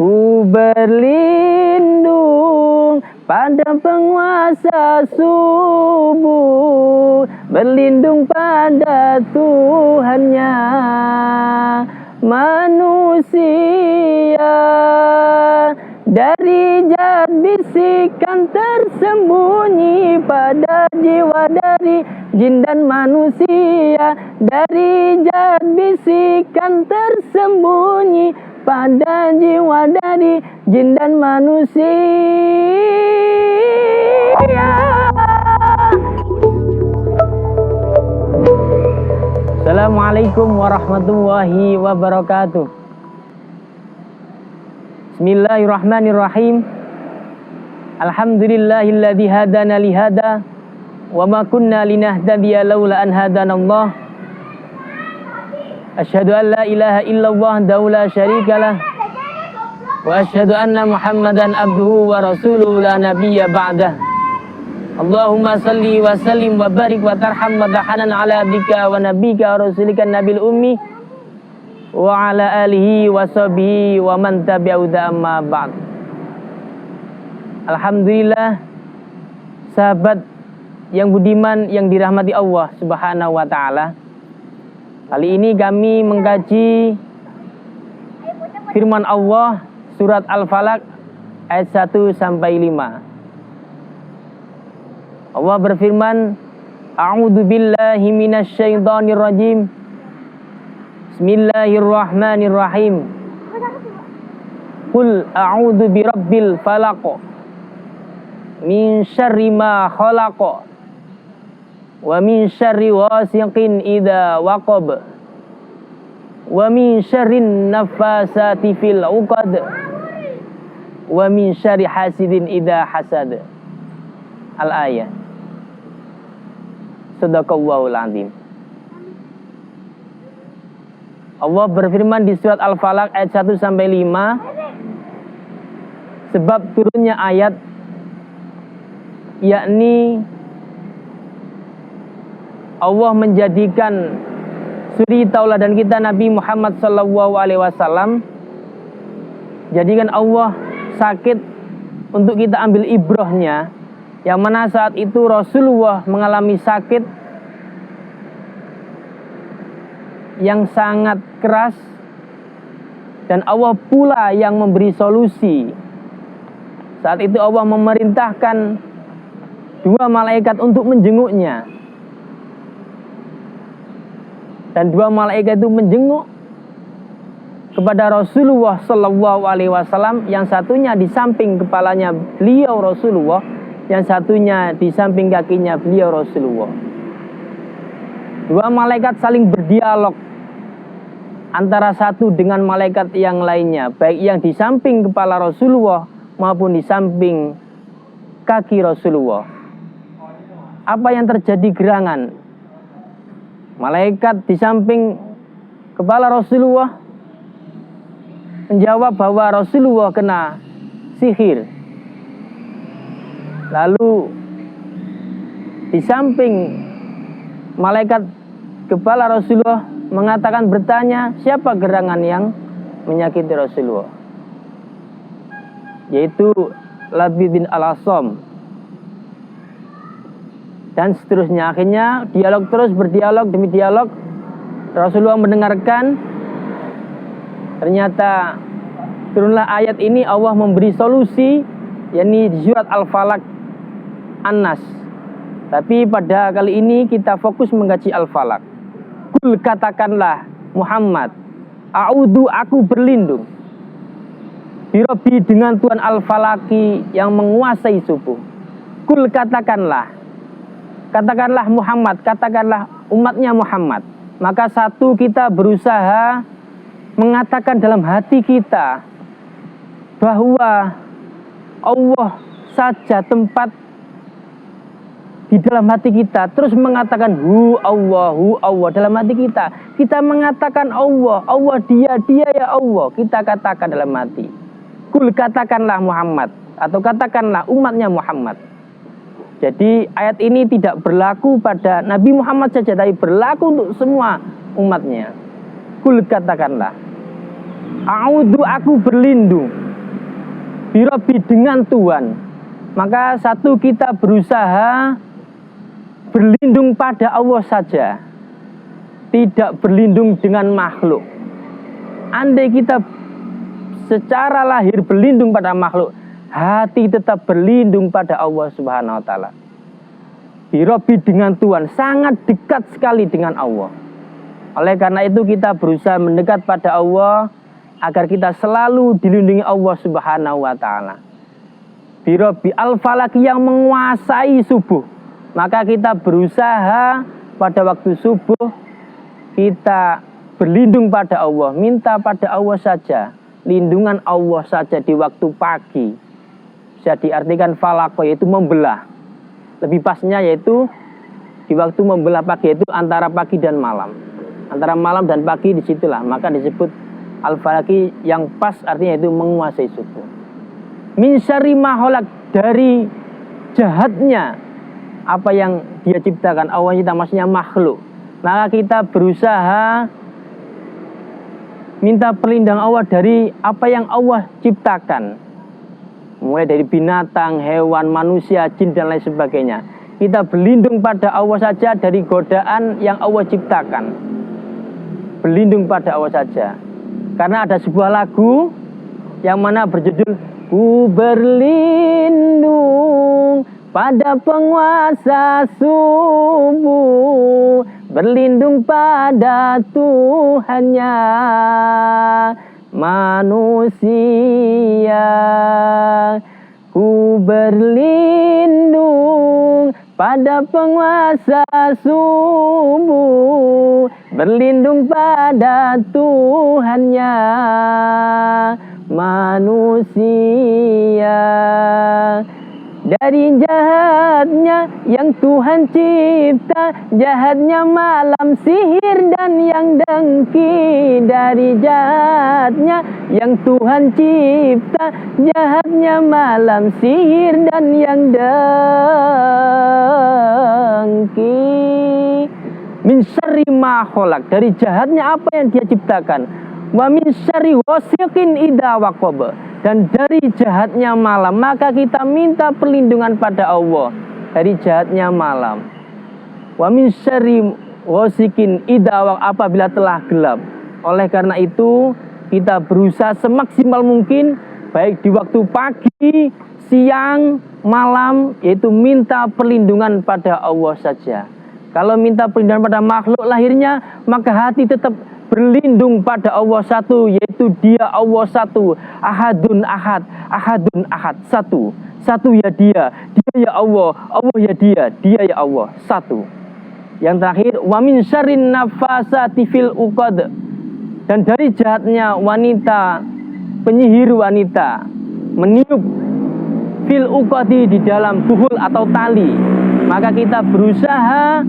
Ku berlindung pada penguasa subuh, berlindung pada Tuhannya manusia, dari jahat bisikan tersembunyi pada jiwa dari jin dan manusia, dari jahat bisikan tersembunyi pada jiwa dari jin dan manusia. Assalamualaikum warahmatullahi wabarakatuh. Bismillahirrahmanirrahim. Alhamdulillahilladzi hadana lihada wa ma kunna linahtadiya laula an hadanallah. Asyhadu an la ilaha illallah wahdahu la syarikalah wa asyhadu anna Muhammadan abduhu wa rasuluhu la nabiyya ba'dah. Allahumma salli wa sallim wa barik wa tarham wa tahanan ala abdika wa nabika wa rasulika nabil ummi wa ala alihi wa sahbihi wa man tabi'ahu amma ba'd. Alhamdulillah, sahabat yang budiman yang dirahmati Allah Subhanahu wa taala. Kali ini kami mengkaji firman Allah surat Al-Falaq ayat 1 sampai 5. Allah berfirman, A'udzu billahi minasy syaithanir rajim. Bismillahirrahmanirrahim. Qul a'udzu birabbil falaq min syarri ma khalaq wa min syarri ghasiqin idza waqab wa min syarrin naffasati fil 'uqad wa min syarri hasidin idza hasad. Al-ayah. Shadaqallahul azim. Allah berfirman di surat Al-Falaq ayat 1 sampai 5, sebab turunnya ayat, yakni Allah menjadikan suri tauladan kita Nabi Muhammad SAW. Jadikan Allah sakit untuk kita ambil ibrahnya, yang mana saat itu Rasulullah mengalami sakit yang sangat keras, dan Allah pula yang memberi solusi. Saat itu Allah memerintahkan 2 malaikat untuk menjenguknya, dan 2 malaikat itu menjenguk kepada Rasulullah SAW, yang satunya di samping kepalanya beliau Rasulullah, yang satunya di samping kakinya beliau Rasulullah. 2 malaikat saling berdialog antara satu dengan malaikat yang lainnya, baik yang di samping kepala Rasulullah maupun di samping kaki Rasulullah. Apa yang terjadi gerangan? Malaikat di samping kepala Rasulullah menjawab bahwa Rasulullah kena sihir. Lalu di samping malaikat kepala Rasulullah mengatakan, bertanya, siapa gerangan yang menyakiti Rasulullah? Yaitu Labid bin Al-Asam. Dan seterusnya. Akhirnya dialog terus, berdialog demi dialog. Rasulullah mendengarkan. Ternyata turunlah ayat ini, Allah memberi solusi, yakni di surat Al-Falaq An-Nas. Tapi pada kali ini kita fokus mengkaji Al-Falaq. Kul, katakanlah Muhammad, a'udzu, aku berlindung, birabbi, dengan Tuhan Al-Falaki yang menguasai subuh. Kul, katakanlah Muhammad, katakanlah umatnya Muhammad. Maka satu, kita berusaha mengatakan dalam hati kita bahwa Allah saja tempat di dalam hati kita, terus mengatakan hu Allah dalam hati kita. Kita mengatakan Allah dia ya Allah, kita katakan dalam hati. Kul, katakanlah Muhammad, atau katakanlah umatnya Muhammad. Jadi ayat ini tidak berlaku pada Nabi Muhammad saja, tapi berlaku untuk semua umatnya. Kul, katakanlah, a'udzu, aku berlindung, Birabbi, dengan Tuhan. Maka satu, kita berusaha berlindung pada Allah saja, tidak berlindung dengan makhluk. Andai kita secara lahir berlindung pada makhluk, hati tetap berlindung pada Allah Subhanahu wa taala. Birabbi, dengan Tuhan, sangat dekat sekali dengan Allah. Oleh karena itu kita berusaha mendekat pada Allah agar kita selalu dilindungi Allah Subhanahu wa taala. Birabbi al-falaq, yang menguasai subuh. Maka kita berusaha pada waktu subuh kita berlindung pada Allah, minta pada Allah saja, lindungan Allah saja di waktu pagi. Bisa diartikan falaq, yaitu membelah. Lebih pasnya yaitu di waktu membelah pagi, yaitu antara pagi dan malam. Antara malam dan pagi, disitulah maka disebut al-falaq, yang pas artinya itu menguasai subuh. Min syarri ma khalaq, dari jahatnya apa yang dia ciptakan. Allah kita maksudnya makhluk. Maka kita berusaha minta perlindungan Allah dari apa yang Allah ciptakan, mulai dari binatang, hewan, manusia, jin dan lain sebagainya. Kita berlindung pada Allah saja dari godaan yang Allah ciptakan. Berlindung pada Allah saja. Karena ada sebuah lagu yang mana berjudul Ku berlindung pada penguasa subuh, berlindung pada Tuhannya manusia. Ku berlindung pada penguasa subuh, berlindung pada Tuhannya manusia. Dari jahatnya yang Tuhan cipta, jahatnya malam, sihir dan yang dengki. Dari jahatnya yang Tuhan cipta, jahatnya malam, sihir dan yang dengki. Min syarri ma khalaq, dari jahatnya apa yang dia ciptakan. Wa min syarri ghasiqin idza waqab, dan dari jahatnya malam. Maka kita minta perlindungan pada Allah dari jahatnya malam. Wa min syarri ghasiqin idza waqab, apabila telah gelap. Oleh karena itu kita berusaha semaksimal mungkin, baik di waktu pagi, siang, malam, yaitu minta perlindungan pada Allah saja. Kalau minta perlindungan pada makhluk lahirnya, maka hati tetap berlindung pada Allah satu, yaitu Dia Allah satu, ahadun ahad, ahadun ahad, satu, satu ya Dia, Dia ya Allah, Allah ya Dia, Dia ya Allah, satu. Yang terakhir, wa min syarrin nafasati fil uqad, dan dari jahatnya wanita, penyihir wanita, meniup fil uqadi, di dalam buhul atau tali. Maka kita berusaha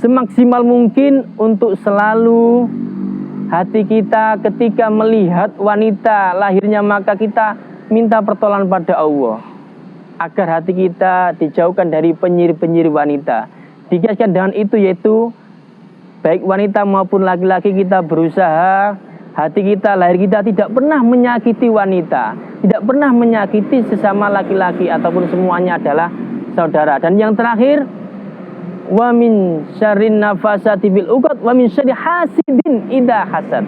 semaksimal mungkin untuk selalu hati kita ketika melihat wanita lahirnya, maka kita minta pertolongan pada Allah agar hati kita dijauhkan dari penyihir-penyihir wanita. Dikiaskan dengan itu, yaitu baik wanita maupun laki-laki, kita berusaha hati kita, lahir kita tidak pernah menyakiti wanita, tidak pernah menyakiti sesama laki-laki, ataupun semuanya adalah saudara. Dan yang terakhir, wa min syarrin nafasati fil uqad wa min syarri hasidin idza hasad.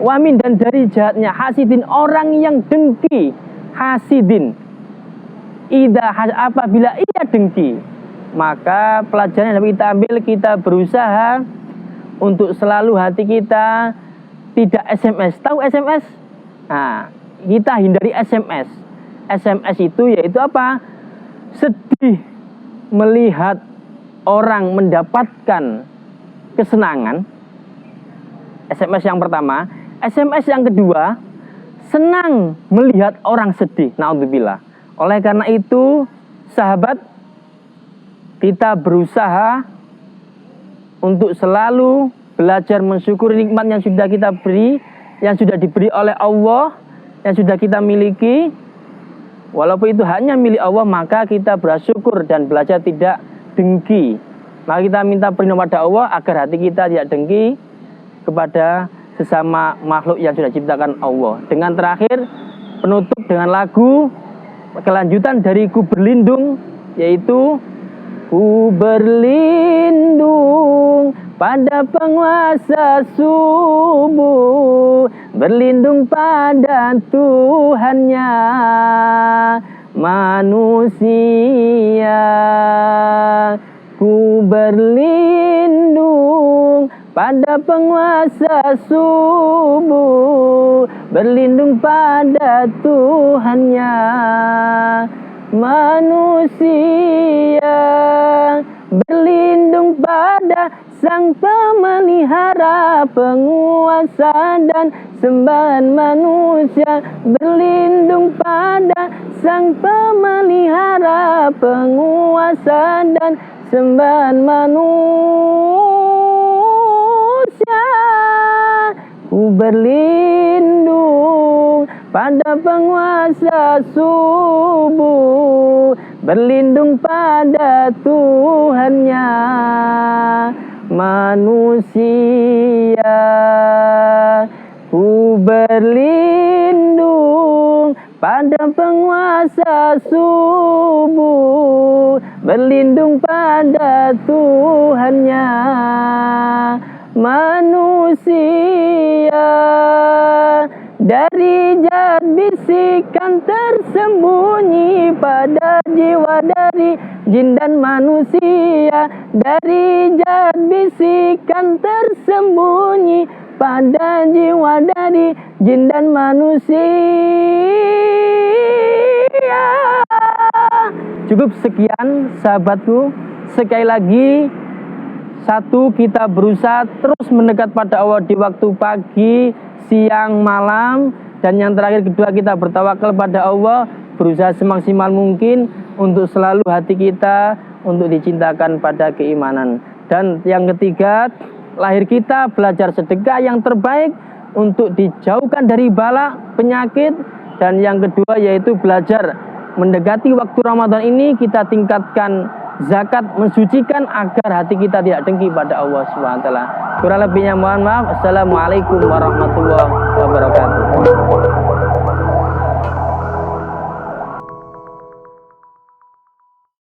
Wa min, dan dari jahatnya hasidin, orang yang dengki. Hasidin idza hasad, apabila ia dengki. Maka pelajaran yang dapat kita ambil, kita berusaha untuk selalu hati kita tidak SMS. Tahu SMS? Nah, kita hindari SMS. SMS itu yaitu apa? Sedih melihat orang mendapatkan kesenangan. SMS yang pertama. SMS yang kedua, senang melihat orang sedih. Naudzubillah. Oleh karena itu, sahabat, kita berusaha untuk selalu belajar mensyukuri nikmat yang sudah kita beri, yang sudah diberi oleh Allah, yang sudah kita miliki. Walaupun itu hanya milik Allah, maka kita bersyukur dan belajar tidak dengki. Maka kita minta perlindungan pada Allah agar hati kita tidak dengki kepada sesama makhluk yang sudah diciptakan Allah. Dengan terakhir penutup dengan lagu kelanjutan dari Ku Berlindung, yaitu ku berlindung pada penguasa subuh, berlindung pada Tuhannya manusia. Ku berlindung pada penguasa subuh, berlindung pada Tuhannya manusia, berlindung pada Sang Pemelihara, penguasa dan sembahan manusia, berlindung pada Sang Pemelihara, penguasa dan sembahan manusia. Ku berlindung pada penguasa subuh, berlindung pada Tuhannya manusia. Ku berlindung pada penguasa subuh, berlindung pada Tuhannya manusia. Dari jahat bisikan tersembunyi pada jiwa dari jin dan manusia, dari jahat bisikan tersembunyi pada jiwa dari jin dan manusia. Cukup sekian sahabatku. Sekali lagi, satu, kita berusaha terus mendekat pada Allah di waktu pagi, siang, malam. Dan yang terakhir, kedua, kita bertawakal pada Allah, berusaha semaksimal mungkin untuk selalu hati kita untuk dicintakan pada keimanan. Dan yang ketiga, lahir kita belajar sedekah yang terbaik untuk dijauhkan dari bala penyakit. Dan yang kedua yaitu belajar mendekati waktu Ramadan ini kita tingkatkan zakat, mensucikan agar hati kita tidak dengki pada Allah SWT. Kurang lebihnya mohon maaf. Assalamualaikum warahmatullahi wabarakatuh.